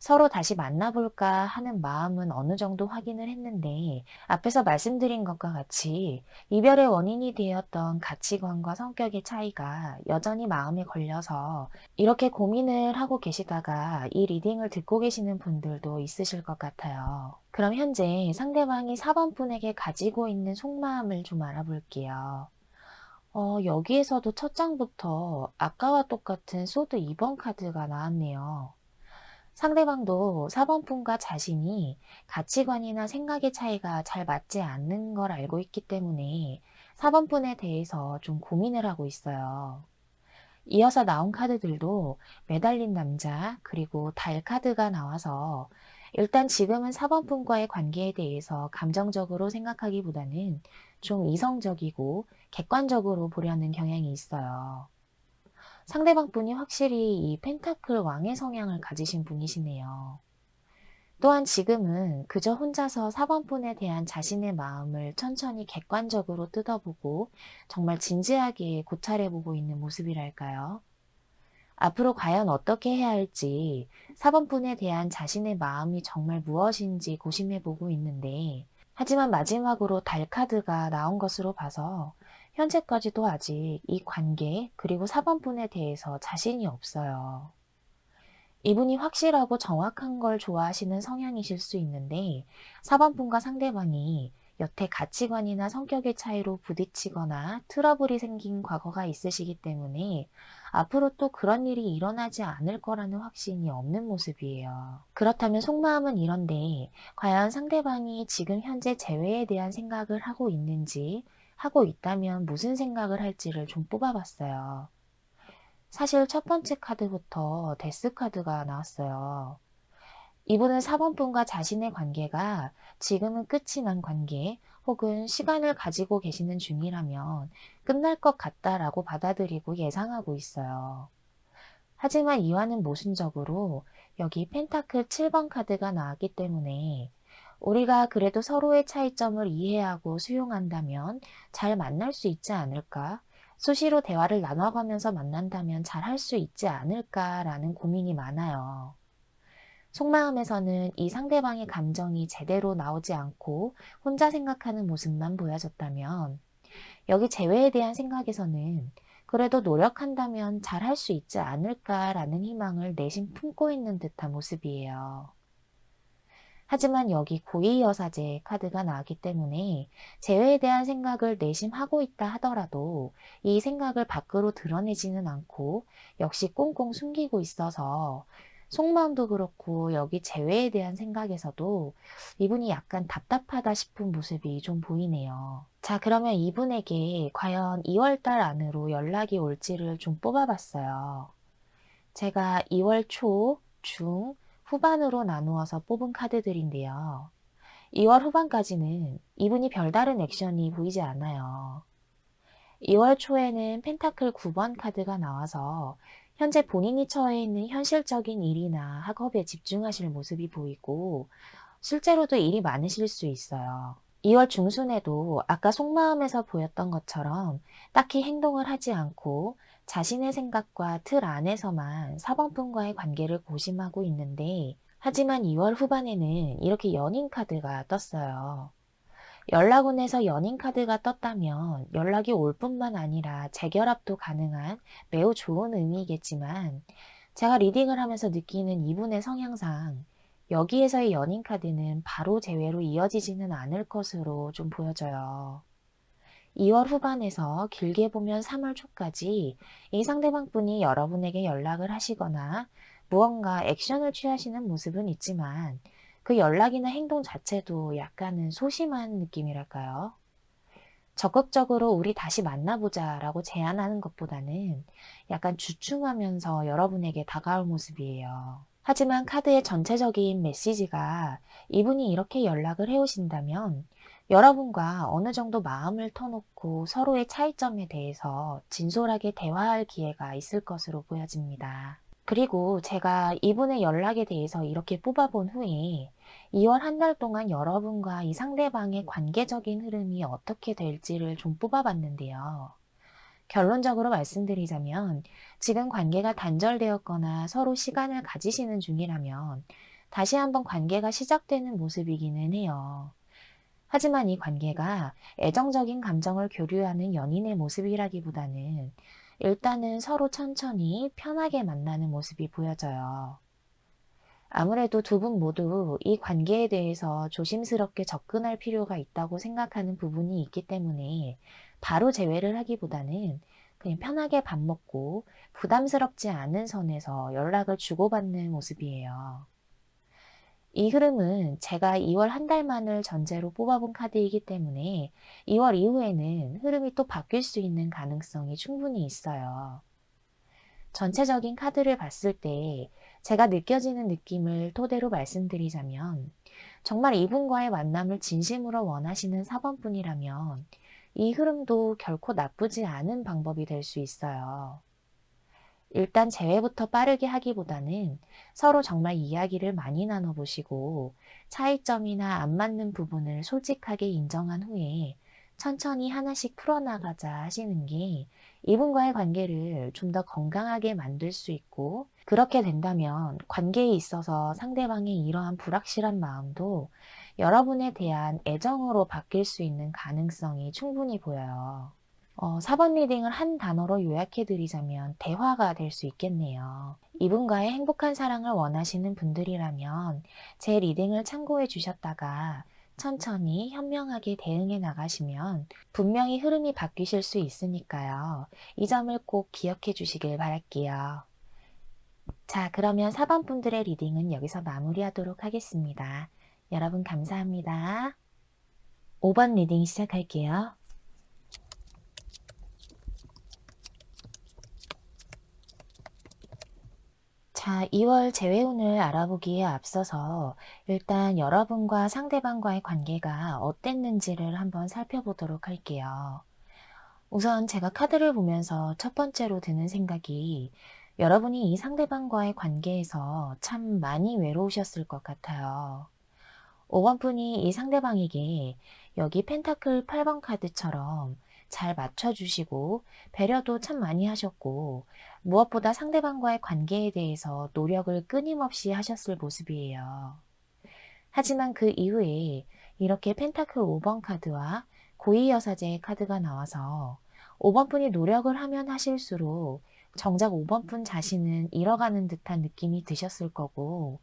서로 다시 만나볼까 하는 마음은 어느 정도 확인을 했는데, 앞에서 말씀드린 것과 같이 이별의 원인이 되었던 가치관과 성격의 차이가 여전히 마음에 걸려서 이렇게 고민을 하고 계시다가 이 리딩을 듣고 계시는 분들도 있으실 것 같아요. 그럼 현재 상대방이 4번 분에게 가지고 있는 속마음을 좀 알아볼게요. 여기에서도 첫 장부터 아까와 똑같은 소드 2번 카드가 나왔네요. 상대방도 4번 분과 자신이 가치관이나 생각의 차이가 잘 맞지 않는 걸 알고 있기 때문에 4번 분에 대해서 좀 고민을 하고 있어요. 이어서 나온 카드들도 매달린 남자, 그리고 달 카드가 나와서 일단 지금은 4번 분과의 관계에 대해서 감정적으로 생각하기보다는 좀 이성적이고 객관적으로 보려는 경향이 있어요. 상대방 분이 확실히 이 펜타클 왕의 성향을 가지신 분이시네요. 또한 지금은 그저 혼자서 4번 분에 대한 자신의 마음을 천천히 객관적으로 뜯어보고 정말 진지하게 고찰해보고 있는 모습이랄까요? 앞으로 과연 어떻게 해야 할지, 4번 분에 대한 자신의 마음이 정말 무엇인지 고심해보고 있는데, 하지만 마지막으로 달 카드가 나온 것으로 봐서 현재까지도 아직 이 관계, 그리고 4번 분에 대해서 자신이 없어요. 이분이 확실하고 정확한 걸 좋아하시는 성향이실 수 있는데, 4번 분과 상대방이 여태 가치관이나 성격의 차이로 부딪히거나 트러블이 생긴 과거가 있으시기 때문에 앞으로 또 그런 일이 일어나지 않을 거라는 확신이 없는 모습이에요. 그렇다면 속마음은 이런데, 과연 상대방이 지금 현재 재회에 대한 생각을 하고 있는지, 하고 있다면 무슨 생각을 할지를 좀 뽑아봤어요. 사실 첫 번째 카드부터 데스 카드가 나왔어요. 이분은 4번 분과 자신의 관계가 지금은 끝이 난 관계, 혹은 시간을 가지고 계시는 중이라면 끝날 것 같다라고 받아들이고 예상하고 있어요. 하지만 이와는 모순적으로 여기 펜타클 7번 카드가 나왔기 때문에, 우리가 그래도 서로의 차이점을 이해하고 수용한다면 잘 만날 수 있지 않을까? 수시로 대화를 나눠가면서 만난다면 잘 할 수 있지 않을까라는 고민이 많아요. 속마음에서는 이 상대방의 감정이 제대로 나오지 않고 혼자 생각하는 모습만 보여졌다면, 여기 재회에 대한 생각에서는 그래도 노력한다면 잘 할 수 있지 않을까라는 희망을 내심 품고 있는 듯한 모습이에요. 하지만 여기 고위여사제 카드가 나왔기 때문에 재회에 대한 생각을 내심 하고 있다 하더라도 이 생각을 밖으로 드러내지는 않고 역시 꽁꽁 숨기고 있어서 속마음도 그렇고 여기 재회에 대한 생각에서도 이분이 약간 답답하다 싶은 모습이 좀 보이네요. 자, 그러면 이분에게 과연 2월 달 안으로 연락이 올지를 좀 뽑아봤어요. 제가 2월 초, 중, 후반으로 나누어서 뽑은 카드들인데요. 2월 후반까지는 이분이 별다른 액션이 보이지 않아요. 2월 초에는 펜타클 9번 카드가 나와서 현재 본인이 처해 있는 현실적인 일이나 학업에 집중하실 모습이 보이고 실제로도 일이 많으실 수 있어요. 2월 중순에도 아까 속마음에서 보였던 것처럼 딱히 행동을 하지 않고 자신의 생각과 틀 안에서만 사방분과의 관계를 고심하고 있는데 하지만 2월 후반에는 이렇게 연인 카드가 떴어요. 연락운에서 연인 카드가 떴다면 연락이 올 뿐만 아니라 재결합도 가능한 매우 좋은 의미이겠지만 제가 리딩을 하면서 느끼는 이분의 성향상 여기에서의 연인 카드는 바로 재회로 이어지지는 않을 것으로 좀 보여져요. 2월 후반에서 길게 보면 3월 초까지 이 상대방 분이 여러분에게 연락을 하시거나 무언가 액션을 취하시는 모습은 있지만 그 연락이나 행동 자체도 약간은 소심한 느낌이랄까요? 적극적으로 우리 다시 만나보자 라고 제안하는 것보다는 약간 주춤하면서 여러분에게 다가올 모습이에요. 하지만 카드의 전체적인 메시지가 이분이 이렇게 연락을 해오신다면 여러분과 어느 정도 마음을 터놓고 서로의 차이점에 대해서 진솔하게 대화할 기회가 있을 것으로 보여집니다. 그리고 제가 이분의 연락에 대해서 이렇게 뽑아본 후에 2월 한 달 동안 여러분과 이 상대방의 관계적인 흐름이 어떻게 될지를 좀 뽑아봤는데요. 결론적으로 말씀드리자면 지금 관계가 단절되었거나 서로 시간을 가지시는 중이라면 다시 한번 관계가 시작되는 모습이기는 해요. 하지만 이 관계가 애정적인 감정을 교류하는 연인의 모습이라기보다는 일단은 서로 천천히 편하게 만나는 모습이 보여져요. 아무래도 두 분 모두 이 관계에 대해서 조심스럽게 접근할 필요가 있다고 생각하는 부분이 있기 때문에 바로 재회를 하기보다는 그냥 편하게 밥 먹고 부담스럽지 않은 선에서 연락을 주고받는 모습이에요. 이 흐름은 제가 2월 한 달만을 전제로 뽑아본 카드이기 때문에 2월 이후에는 흐름이 또 바뀔 수 있는 가능성이 충분히 있어요. 전체적인 카드를 봤을 때 제가 느껴지는 느낌을 토대로 말씀드리자면 정말 이분과의 만남을 진심으로 원하시는 사번분이라면 이 흐름도 결코 나쁘지 않은 방법이 될 수 있어요. 일단 재회부터 빠르게 하기보다는 서로 정말 이야기를 많이 나눠보시고 차이점이나 안 맞는 부분을 솔직하게 인정한 후에 천천히 하나씩 풀어나가자 하시는 게 이분과의 관계를 좀 더 건강하게 만들 수 있고 그렇게 된다면 관계에 있어서 상대방의 이러한 불확실한 마음도 여러분에 대한 애정으로 바뀔 수 있는 가능성이 충분히 보여요. 4번 리딩을 한 단어로 요약해 드리자면 대화가 될 수 있겠네요. 이분과의 행복한 사랑을 원하시는 분들이라면 제 리딩을 참고해 주셨다가 천천히 현명하게 대응해 나가시면 분명히 흐름이 바뀌실 수 있으니까요. 이 점을 꼭 기억해 주시길 바랄게요. 자, 그러면 4번 분들의 리딩은 여기서 마무리하도록 하겠습니다. 여러분 감사합니다. 5번 리딩 시작할게요. 자, 2월 재회운을 알아보기에 앞서서 일단 여러분과 상대방과의 관계가 어땠는지를 한번 살펴보도록 할게요. 우선 제가 카드를 보면서 첫 번째로 드는 생각이 여러분이 이 상대방과의 관계에서 참 많이 외로우셨을 것 같아요. 5번 분이 이 상대방에게 여기 펜타클 8번 카드처럼 잘 맞춰주시고 배려도 참 많이 하셨고 무엇보다 상대방과의 관계에 대해서 노력을 끊임없이 하셨을 모습이에요. 하지만 그 이후에 이렇게 펜타클 5번 카드와 고위여사제의 카드가 나와서 5번 분이 노력을 하면 하실수록 정작 5번 분 자신은 잃어가는 듯한 느낌이 드셨을 거고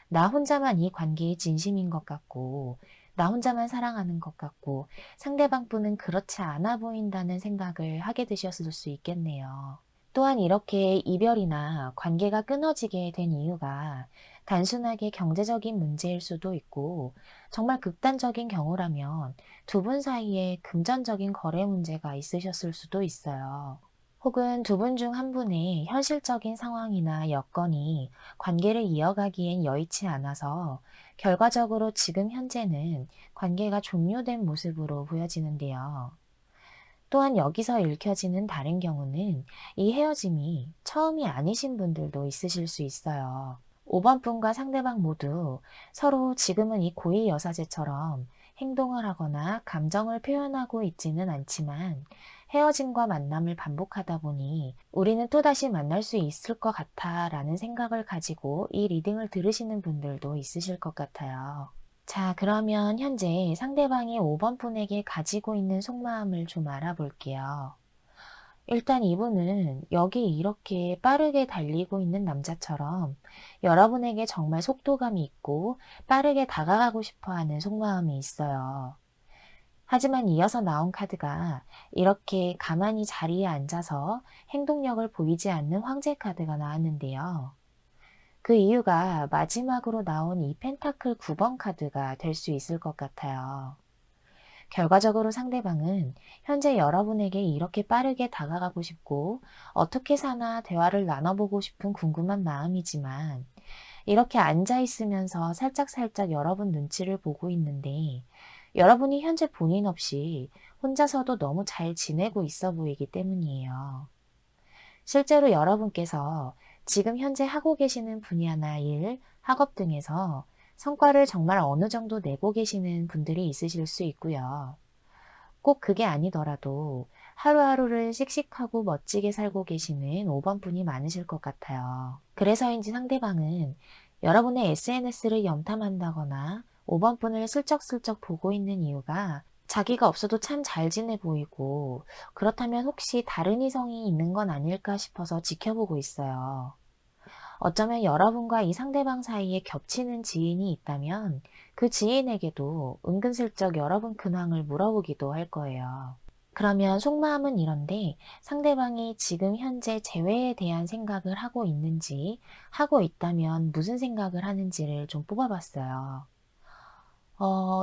나 혼자만 이 관계에 진심인 것 같고 나 혼자만 사랑하는 것 같고 상대방 분은 그렇지 않아 보인다는 생각을 하게 되셨을 수 있겠네요. 또한 이렇게 이별이나 관계가 끊어지게 된 이유가 단순하게 경제적인 문제일 수도 있고, 정말 극단적인 경우라면 두 분 사이에 금전적인 거래 문제가 있으셨을 수도 있어요. 혹은 두 분 중 한 분의 현실적인 상황이나 여건이 관계를 이어가기엔 여의치 않아서 결과적으로 지금 현재는 관계가 종료된 모습으로 보여지는데요. 또한 여기서 읽혀지는 다른 경우는 이 헤어짐이 처음이 아니신 분들도 있으실 수 있어요. 5번 분과 상대방 모두 서로 지금은 이 고위 여사제처럼 행동을 하거나 감정을 표현하고 있지는 않지만, 헤어짐과 만남을 반복하다 보니 우리는 또다시 만날 수 있을 것 같아 라는 생각을 가지고 이 리딩을 들으시는 분들도 있으실 것 같아요. 자, 그러면 현재 상대방이 5번 분에게 가지고 있는 속마음을 좀 알아볼게요. 일단 이분은 여기 이렇게 빠르게 달리고 있는 남자처럼 여러분에게 정말 속도감이 있고 빠르게 다가가고 싶어 하는 속마음이 있어요. 하지만 이어서 나온 카드가 이렇게 가만히 자리에 앉아서 행동력을 보이지 않는 황제 카드가 나왔는데요. 그 이유가 마지막으로 나온 이 펜타클 9번 카드가 될 수 있을 것 같아요. 결과적으로 상대방은 현재 여러분에게 이렇게 빠르게 다가가고 싶고 어떻게 사나 대화를 나눠보고 싶은 궁금한 마음이지만, 이렇게 앉아 있으면서 살짝살짝 여러분 눈치를 보고 있는데, 여러분이 현재 본인 없이 혼자서도 너무 잘 지내고 있어 보이기 때문이에요. 실제로 여러분께서 지금 현재 하고 계시는 분야나 일, 학업 등에서 성과를 정말 어느 정도 내고 계시는 분들이 있으실 수 있고요. 꼭 그게 아니더라도 하루하루를 씩씩하고 멋지게 살고 계시는 5번 분이 많으실 것 같아요. 그래서인지 상대방은 여러분의 SNS를 염탐한다거나 5번 분을 슬쩍슬쩍 보고 있는 이유가, 자기가 없어도 참 잘 지내 보이고 그렇다면 혹시 다른 이성이 있는 건 아닐까 싶어서 지켜보고 있어요. 어쩌면 여러분과 이 상대방 사이에 겹치는 지인이 있다면 그 지인에게도 은근슬쩍 여러분 근황을 물어보기도 할 거예요. 그러면 속마음은 이런데, 상대방이 지금 현재 재회에 대한 생각을 하고 있는지, 하고 있다면 무슨 생각을 하는지를 좀 뽑아봤어요.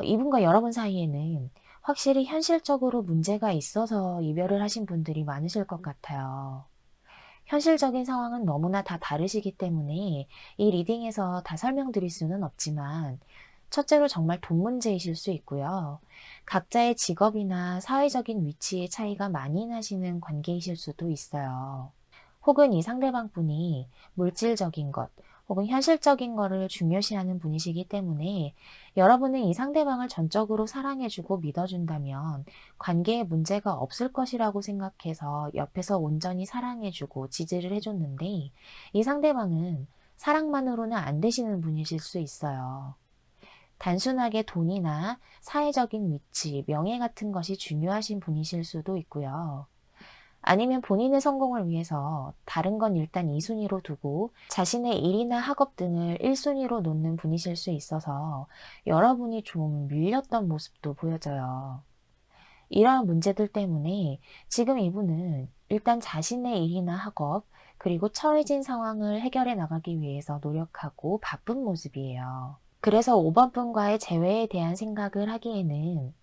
이분과 여러분 사이에는 확실히 현실적으로 문제가 있어서 이별을 하신 분들이 많으실 것 같아요. 현실적인 상황은 너무나 다 다르시기 때문에 이 리딩에서 다 설명드릴 수는 없지만, 첫째로 정말 돈 문제이실 수 있고요. 각자의 직업이나 사회적인 위치의 차이가 많이 나시는 관계이실 수도 있어요. 혹은 이 상대방 분이 물질적인 것, 혹은 현실적인 거를 중요시하는 분이시기 때문에 여러분은 이 상대방을 전적으로 사랑해주고 믿어준다면 관계에 문제가 없을 것이라고 생각해서 옆에서 온전히 사랑해주고 지지를 해줬는데, 이 상대방은 사랑만으로는 안 되시는 분이실 수 있어요. 단순하게 돈이나 사회적인 위치, 명예 같은 것이 중요하신 분이실 수도 있고요. 아니면 본인의 성공을 위해서 다른 건 일단 2순위로 두고 자신의 일이나 학업 등을 1순위로 놓는 분이실 수 있어서 여러분이 좀 밀렸던 모습도 보여져요. 이러한 문제들 때문에 지금 이분은 일단 자신의 일이나 학업, 그리고 처해진 상황을 해결해 나가기 위해서 노력하고 바쁜 모습이에요. 그래서 5번 분과의 재회에 대한 생각을 하기에는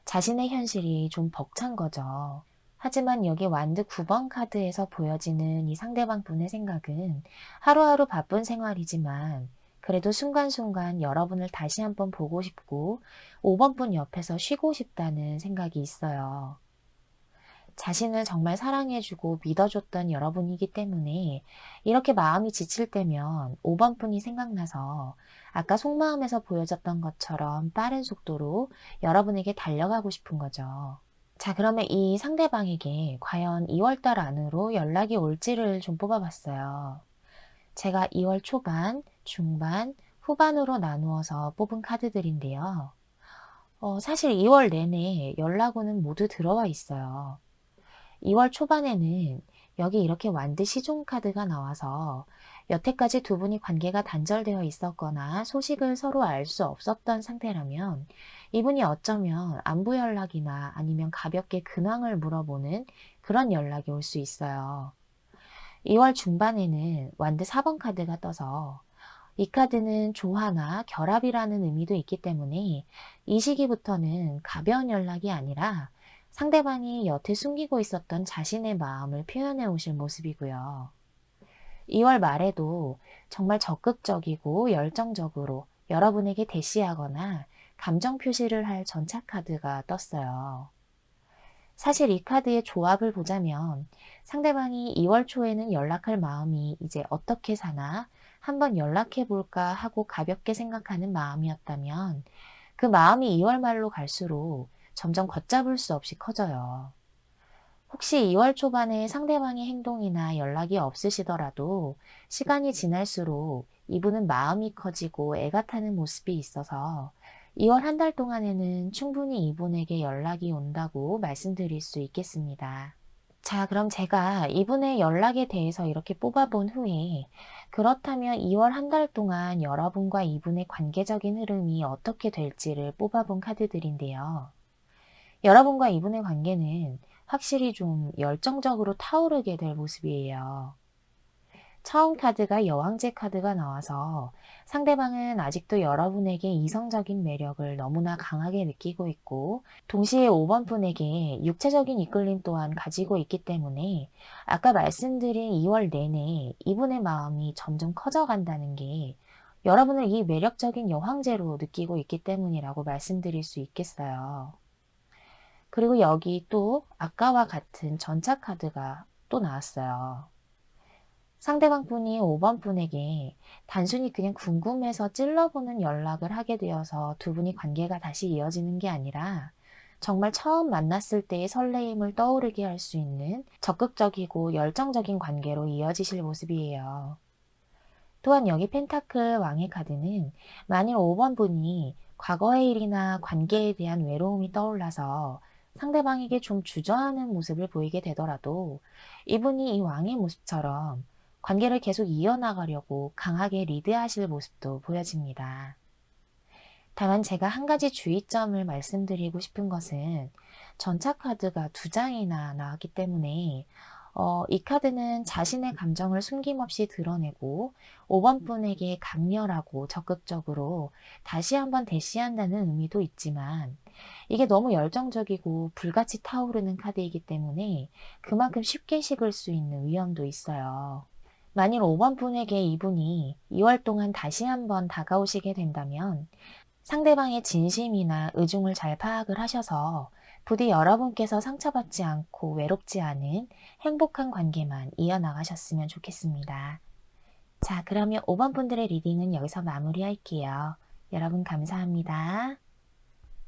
자신의 현실이 좀 벅찬 거죠. 하지만 여기 완드 9번 카드에서 보여지는 이 상대방 분의 생각은 하루하루 바쁜 생활이지만 그래도 순간순간 여러분을 다시 한번 보고 싶고 5번 분 옆에서 쉬고 싶다는 생각이 있어요. 자신을 정말 사랑해주고 믿어줬던 여러분이기 때문에 이렇게 마음이 지칠 때면 5번 분이 생각나서 아까 속마음에서 보여졌던 것처럼 빠른 속도로 여러분에게 달려가고 싶은 거죠. 자, 그러면 이 상대방에게 과연 2월달 안으로 연락이 올지를 좀 뽑아봤어요. 제가 2월 초반, 중반, 후반으로 나누어서 뽑은 카드들인데요. 사실 2월 내내 연락 오는 모두 들어와 있어요. 2월 초반에는 여기 이렇게 완드 시종 카드가 나와서 여태까지 두 분이 관계가 단절되어 있었거나 소식을 서로 알 수 없었던 상태라면 이분이 어쩌면 안부 연락이나 아니면 가볍게 근황을 물어보는 그런 연락이 올 수 있어요. 2월 중반에는 완드 4번 카드가 떠서 이 카드는 조화나 결합이라는 의미도 있기 때문에 이 시기부터는 가벼운 연락이 아니라 상대방이 여태 숨기고 있었던 자신의 마음을 표현해 오실 모습이고요. 2월 말에도 정말 적극적이고 열정적으로 여러분에게 대시하거나 감정 표시를 할 전차 카드가 떴어요. 사실 이 카드의 조합을 보자면 상대방이 2월 초에는 연락할 마음이 이제 어떻게 사나 한번 연락해 볼까 하고 가볍게 생각하는 마음이었다면 그 마음이 2월 말로 갈수록 점점 걷잡을 수 없이 커져요. 혹시 2월 초반에 상대방의 행동이나 연락이 없으시더라도 시간이 지날수록 이분은 마음이 커지고 애가 타는 모습이 있어서 2월 한 달 동안에는 충분히 이분에게 연락이 온다고 말씀드릴 수 있겠습니다. 자, 그럼 제가 이분의 연락에 대해서 이렇게 뽑아본 후에 그렇다면 2월 한 달 동안 여러분과 이분의 관계적인 흐름이 어떻게 될지를 뽑아본 카드들인데요. 여러분과 이분의 관계는 확실히 좀 열정적으로 타오르게 될 모습이에요. 처음 카드가 여왕제 카드가 나와서 상대방은 아직도 여러분에게 이성적인 매력을 너무나 강하게 느끼고 있고 동시에 5번 분에게 육체적인 이끌림 또한 가지고 있기 때문에 아까 말씀드린 2월 내내 이분의 마음이 점점 커져간다는 게 여러분을 이 매력적인 여왕제로 느끼고 있기 때문이라고 말씀드릴 수 있겠어요. 그리고 여기 또 아까와 같은 전차 카드가 또 나왔어요. 상대방 분이 5번 분에게 단순히 그냥 궁금해서 찔러보는 연락을 하게 되어서 두 분이 관계가 다시 이어지는 게 아니라 정말 처음 만났을 때의 설레임을 떠오르게 할 수 있는 적극적이고 열정적인 관계로 이어지실 모습이에요. 또한 여기 펜타클 왕의 카드는 만일 5번 분이 과거의 일이나 관계에 대한 외로움이 떠올라서 상대방에게 좀 주저하는 모습을 보이게 되더라도 이분이 이 왕의 모습처럼 관계를 계속 이어나가려고 강하게 리드하실 모습도 보여집니다. 다만 제가 한 가지 주의점을 말씀드리고 싶은 것은 전차 카드가 두 장이나 나왔기 때문에 이 카드는 자신의 감정을 숨김없이 드러내고 5번 분에게 강렬하고 적극적으로 다시 한번 대시한다는 의미도 있지만 이게 너무 열정적이고 불같이 타오르는 카드이기 때문에 그만큼 쉽게 식을 수 있는 위험도 있어요. 만일 5번 분에게 이분이 2월 동안 다시 한번 다가오시게 된다면 상대방의 진심이나 의중을 잘 파악을 하셔서 부디 여러분께서 상처받지 않고 외롭지 않은 행복한 관계만 이어나가셨으면 좋겠습니다. 자, 그러면 5번 분들의 리딩은 여기서 마무리할게요. 여러분 감사합니다.